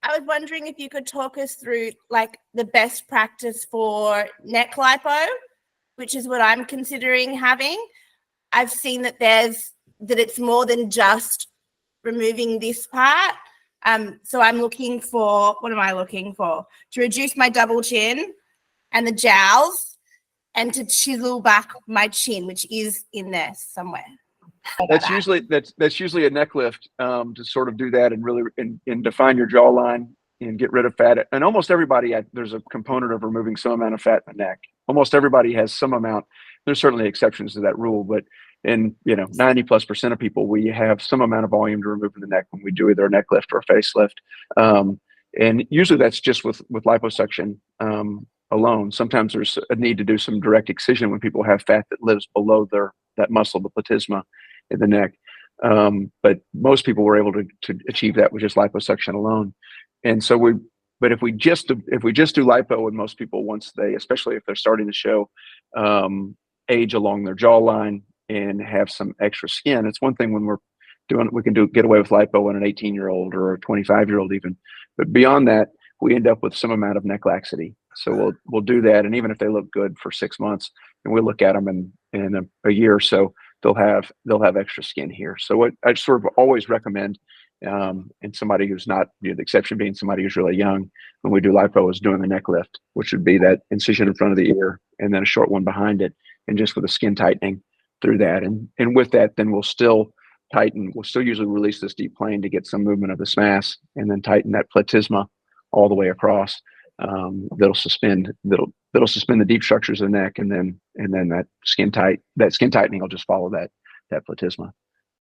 I was wondering if you could talk us through like the best practice for neck lipo, which is what I'm considering having. I've seen that it's more than just removing this part. So I'm looking for, what am I looking for? To reduce my double chin and the jowls and to chisel back my chin, which is in there somewhere. That's usually a neck lift, to sort of do that and really and define your jawline and get rid of fat. And almost everybody, there's a component of removing some amount of fat in the neck. Almost everybody has some amount. There's certainly exceptions to that rule, but in 90+% of people, we have some amount of volume to remove in the neck when we do either a neck lift or a facelift. And usually that's just with liposuction alone. Sometimes there's a need to do some direct excision when people have fat that lives below that muscle, the platysma in the neck. But most people were able to achieve that with just liposuction alone. And so but if we just do lipo, and most people, once they, especially if they're starting to show age along their jawline and have some extra skin, it's one thing when we can get away with lipo in an 18-year-old or a 25-year-old even, but beyond that, we end up with some amount of neck laxity. So we'll do that, and even if they look good for 6 months, and we look at them in a year or so, they'll have extra skin here. So what I sort of always recommend, and somebody who's not, the exception being somebody who's really young, when we do lipo, is doing the neck lift, which would be that incision in front of the ear and then a short one behind it, and just with a skin tightening through that. And with that, then we'll still usually release this deep plane to get some movement of the SMAS, and then tighten that platysma all the way across. That'll suspend the deep structures of the neck, and then that skin tightening will just follow that platysma.